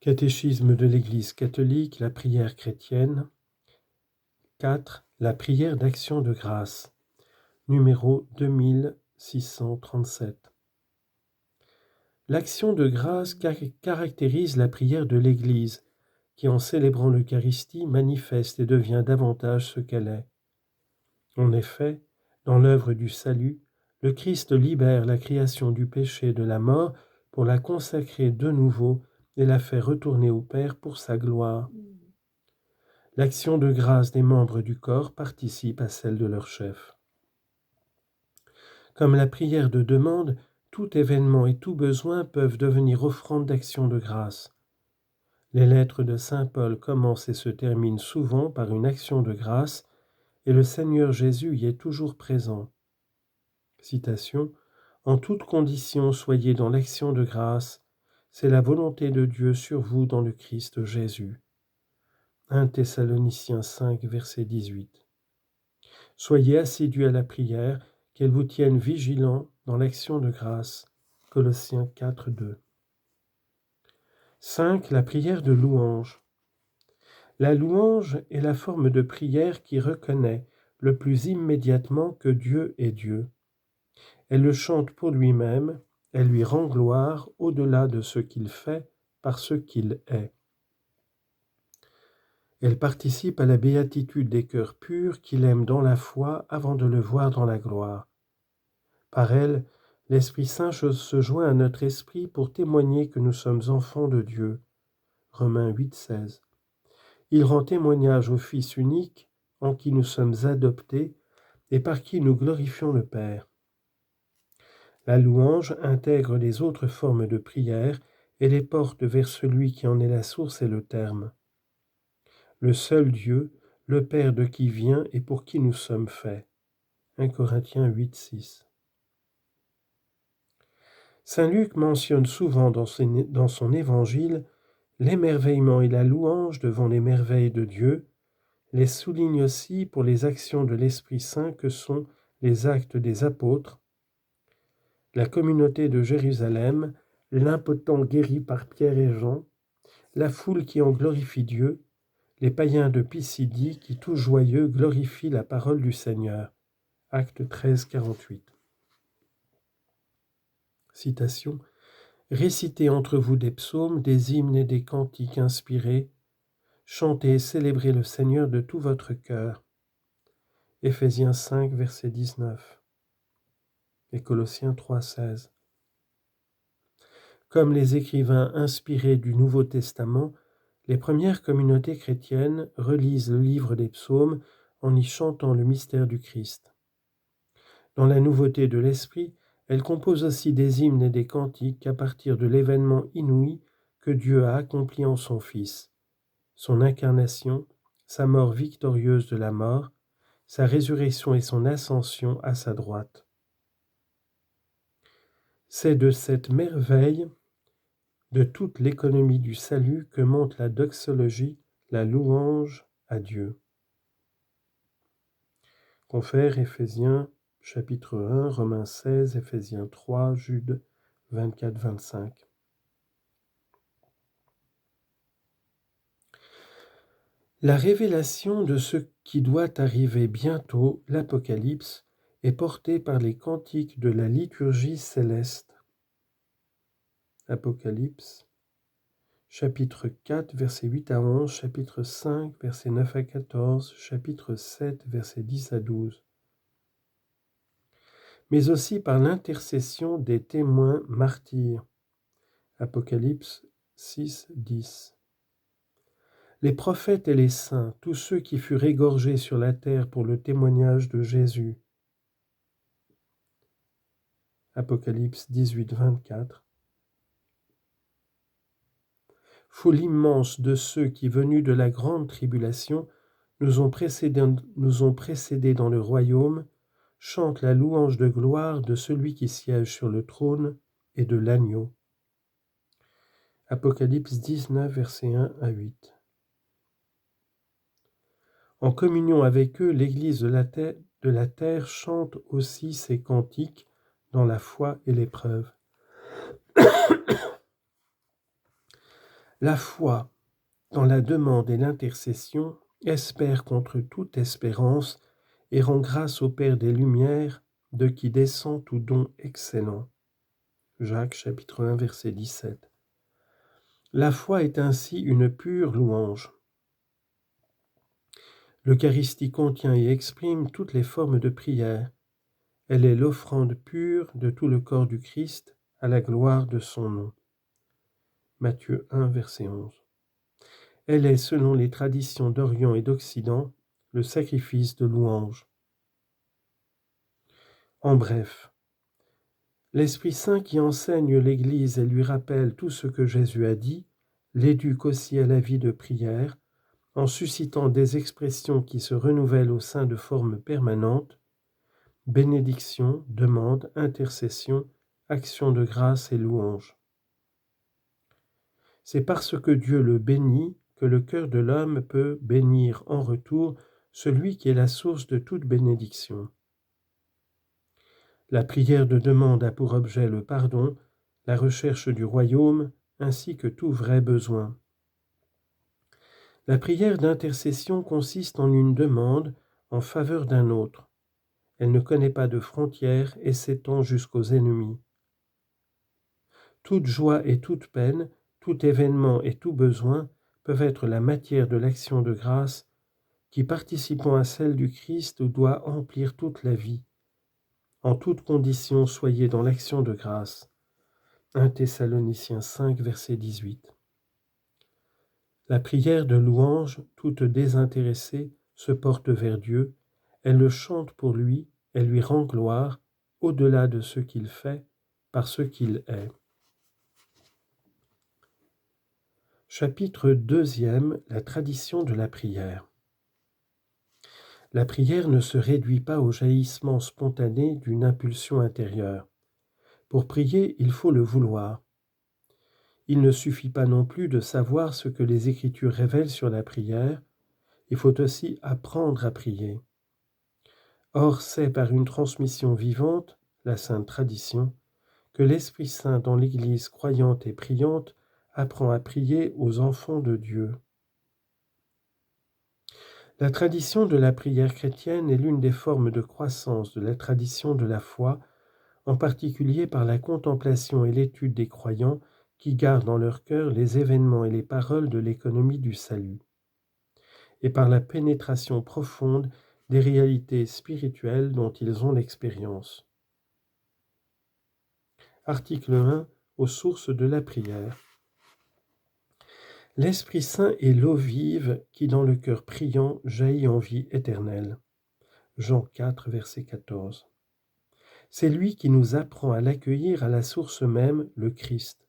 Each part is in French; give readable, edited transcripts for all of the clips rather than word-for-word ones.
Catéchisme de l'Église catholique, la prière chrétienne. 4. La prière d'action de grâce. Numéro 2637. L'action de grâce caractérise la prière de l'Église, qui en célébrant l'Eucharistie manifeste et devient davantage ce qu'elle est. En effet, dans l'œuvre du salut, le Christ libère la création du péché et de la mort pour la consacrer de nouveau et la faire retourner au Père pour sa gloire. L'action de grâce des membres du corps participe à celle de leur chef. Comme la prière de demande, tout événement et tout besoin peuvent devenir offrande d'action de grâce. Les lettres de saint Paul commencent et se terminent souvent par une action de grâce, et le Seigneur Jésus y est toujours présent. Citation : « En toutes conditions, soyez dans l'action de grâce, c'est la volonté de Dieu sur vous dans le Christ Jésus. » 1 Thessaloniciens 5, verset 18. Soyez assidus à la prière, qu'elle vous tienne vigilants dans l'action de grâce. Colossiens 4, 2. 5. La prière de louange. La louange est la forme de prière qui reconnaît le plus immédiatement que Dieu est Dieu. Elle le chante pour lui-même, elle lui rend gloire au-delà de ce qu'il fait par ce qu'il est. Elle participe à la béatitude des cœurs purs qu'il aime dans la foi avant de le voir dans la gloire. Par elle, l'Esprit Saint se joint à notre esprit pour témoigner que nous sommes enfants de Dieu. Romains 8, 16. Il rend témoignage au Fils unique, en qui nous sommes adoptés et par qui nous glorifions le Père. La louange intègre les autres formes de prière et les porte vers celui qui en est la source et le terme. Le seul Dieu, le Père de qui vient et pour qui nous sommes faits. 1 Corinthiens 8, 6. Saint Luc mentionne souvent dans son évangile l'émerveillement et la louange devant les merveilles de Dieu, les souligne aussi pour les actions de l'Esprit Saint que sont les actes des apôtres, la communauté de Jérusalem, l'impotent guéri par Pierre et Jean, la foule qui en glorifie Dieu, les païens de Pisidie qui, tout joyeux, glorifient la parole du Seigneur. Acte 13, 48. Citation : « Récitez entre vous des psaumes, des hymnes et des cantiques inspirés. Chantez et célébrez le Seigneur de tout votre cœur. » Éphésiens 5, verset 19. Et Colossiens 3, 16. Comme les écrivains inspirés du Nouveau Testament, les premières communautés chrétiennes relisent le livre des psaumes en y chantant le mystère du Christ. Dans la nouveauté de l'Esprit, elles composent aussi des hymnes et des cantiques à partir de l'événement inouï que Dieu a accompli en son Fils, son incarnation, sa mort victorieuse de la mort, sa résurrection et son ascension à sa droite. C'est de cette merveille, de toute l'économie du salut, que montre la doxologie, la louange à Dieu. Confère Éphésiens chapitre 1, Romains 16, Éphésiens 3, Jude 24-25. La révélation de ce qui doit arriver bientôt, l'Apocalypse, est portée par les cantiques de la liturgie céleste. Apocalypse, chapitre 4, versets 8 à 11, chapitre 5, versets 9 à 14, chapitre 7, versets 10 à 12. Mais aussi par l'intercession des témoins martyrs. Apocalypse 6, 10. Les prophètes et les saints, tous ceux qui furent égorgés sur la terre pour le témoignage de Jésus. Apocalypse 18, 24. Foule immense de ceux qui, venus de la grande tribulation, nous ont précédés dans le royaume, chantent la louange de gloire de celui qui siège sur le trône et de l'agneau. Apocalypse 19, versets 1 à 8. En communion avec eux, l'Église de la terre chante aussi ses cantiques dans la foi et l'épreuve. La foi dans la demande et l'intercession espère contre toute espérance et rend grâce au Père des Lumières, de qui descend tout don excellent. Jacques chapitre 1 verset 17. La foi est ainsi une pure louange. L'Eucharistie contient et exprime toutes les formes de prière. Elle est l'offrande pure de tout le corps du Christ à la gloire de son nom. Matthieu 1 verset 11. Elle est, selon les traditions d'Orient et d'Occident, le sacrifice de louange. En bref, l'Esprit Saint qui enseigne l'Église et lui rappelle tout ce que Jésus a dit, l'éduque aussi à la vie de prière, en suscitant des expressions qui se renouvellent au sein de formes permanentes, bénédiction, demande, intercession, action de grâce et louange. C'est parce que Dieu le bénit que le cœur de l'homme peut bénir en retour celui qui est la source de toute bénédiction. La prière de demande a pour objet le pardon, la recherche du royaume, ainsi que tout vrai besoin. La prière d'intercession consiste en une demande en faveur d'un autre. Elle ne connaît pas de frontières et s'étend jusqu'aux ennemis. Toute joie et toute peine, tout événement et tout besoin peuvent être la matière de l'action de grâce qui, participant à celle du Christ, doit emplir toute la vie. En toutes conditions, soyez dans l'action de grâce. 1 Thessaloniciens 5, verset 18. La prière de louange, toute désintéressée, se porte vers Dieu, elle le chante pour lui, elle lui rend gloire, au-delà de ce qu'il fait, par ce qu'il est. Chapitre 2, la tradition de la prière. La prière ne se réduit pas au jaillissement spontané d'une impulsion intérieure. Pour prier, il faut le vouloir. Il ne suffit pas non plus de savoir ce que les Écritures révèlent sur la prière, il faut aussi apprendre à prier. Or, c'est par une transmission vivante, la sainte tradition, que l'Esprit Saint dans l'Église croyante et priante apprend à prier aux enfants de Dieu. La tradition de la prière chrétienne est l'une des formes de croissance de la tradition de la foi, en particulier par la contemplation et l'étude des croyants qui gardent dans leur cœur les événements et les paroles de l'économie du salut, et par la pénétration profonde des réalités spirituelles dont ils ont l'expérience. Article 1. Aux sources de la prière. L'Esprit Saint est l'eau vive qui, dans le cœur priant, jaillit en vie éternelle. Jean 4, verset 14. C'est lui qui nous apprend à l'accueillir à la source même, le Christ.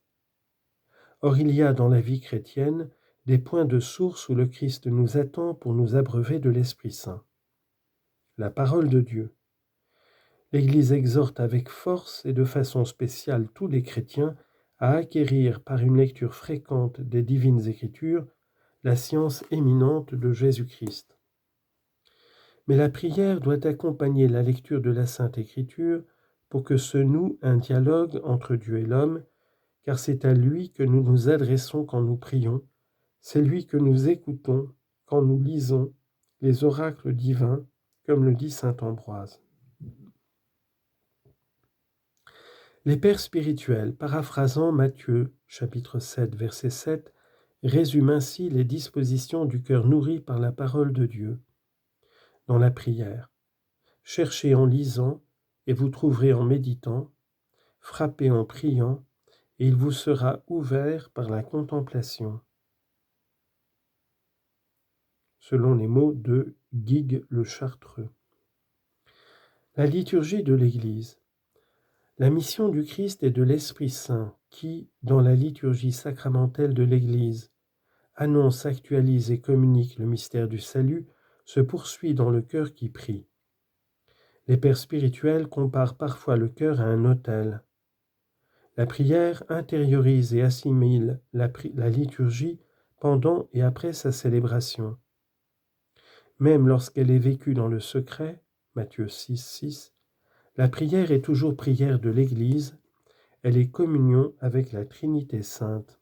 Or, il y a dans la vie chrétienne des points de source où le Christ nous attend pour nous abreuver de l'Esprit Saint. La parole de Dieu. L'Église exhorte avec force et de façon spéciale tous les chrétiens à acquérir par une lecture fréquente des divines Écritures la science éminente de Jésus-Christ. Mais la prière doit accompagner la lecture de la Sainte Écriture pour que se noue un dialogue entre Dieu et l'homme, car c'est à lui que nous nous adressons quand nous prions, c'est lui que nous écoutons quand nous lisons les oracles divins, comme le dit saint Ambroise. Les pères spirituels, paraphrasant Matthieu, chapitre 7, verset 7, résument ainsi les dispositions du cœur nourri par la parole de Dieu. Dans la prière, cherchez en lisant, et vous trouverez en méditant, frappez en priant, et il vous sera ouvert par la contemplation. Selon les mots de Guigues le Chartreux. La liturgie de l'Église. La mission du Christ et de l'Esprit Saint qui, dans la liturgie sacramentelle de l'Église, annonce, actualise et communique le mystère du salut, se poursuit dans le cœur qui prie. Les pères spirituels comparent parfois le cœur à un autel. La prière intériorise et assimile la liturgie pendant et après sa célébration. Même lorsqu'elle est vécue dans le secret, Matthieu 6, 6, la prière est toujours prière de l'Église, elle est communion avec la Trinité sainte.